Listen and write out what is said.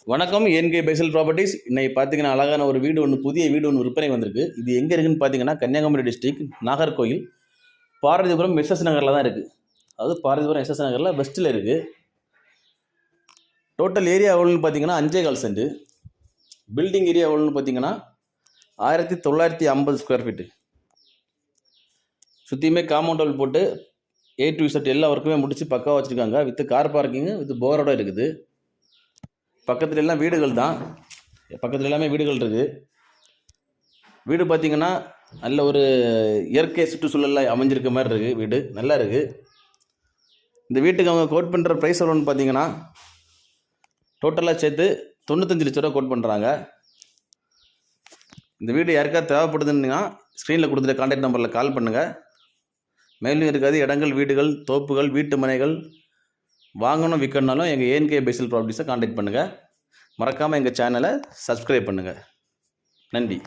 வணக்கம் ஏன்கே பைசல் ப்ராப்பர்ட்டிஸ். இன்னைக்கு பார்த்தீங்கன்னா அழகான ஒரு வீடு ஒன்று, புதிய வீடு ஒன்று விற்பனை வந்திருக்கு. இது எங்கே இருக்குன்னு பார்த்தீங்கன்னா கன்னியாகுமரி டிஸ்ட்ரிக்ட் நாகர்கோயில் பாரதிபுரம் எஸ்எஸ் நகரில் தான் இருக்குது. அதாவது பாரதிபுரம் எஸ்எஸ் நகரில் வெஸ்ட்டில் இருக்குது. டோட்டல் ஏரியா எவ்வளோன்னு பார்த்தீங்கன்னா 5.25 சென்ட். பில்டிங் ஏரியா எவ்வளோன்னு பார்த்தீங்கன்னா 1950 ஸ்கொயர் ஃபீட்டு. சுற்றியுமே காம்பவுண்ட் வால் போட்டு A to Z எல்லா ஒர்க்குமே முடித்து பக்காவாக வச்சுருக்காங்க. வித் கார் பார்க்கிங்கு வித் போரோட இருக்குது. பக்கத்துல எல்லாம் வீடுகள் தான். பக்கத்துல எல்லாமே வீடுகள் இருக்குது. வீடு பார்த்தீங்கன்னா நல்ல ஒரு இயற்கை சுற்றுச்சூழலில் அமைஞ்சிருக்க மாதிரி இருக்குது. வீடு நல்லா இருக்குது. இந்த வீட்டுக்கு அவங்க கோட் பண்ணுற ப்ரைஸ் எவ்வளோன்னு பார்த்தீங்கன்னா டோட்டலாக சேர்த்து 95 லட்ச ரூபா கோட் பண்ணுறாங்க. இந்த வீடு யாருக்காவது தேவைப்படுதுன்னா ஸ்க்ரீனில் கொடுத்துட்டு கான்டாக்ட் நம்பரில் கால் பண்ணுங்கள். மேலும் இருக்காது இடங்கள், வீடுகள், தோப்புகள், வீட்டு மனைகள் வாங்கணும் விற்கணுனாலும் எங்கள் ஏன்கே பைசல் ப்ராப்பர்ட்டிஸை கான்டாக்ட் பண்ணுங்கள். மறக்காமல் எங்கள் சேனலை சப்ஸ்கிரைப் பண்ணுங்கள். நன்றி.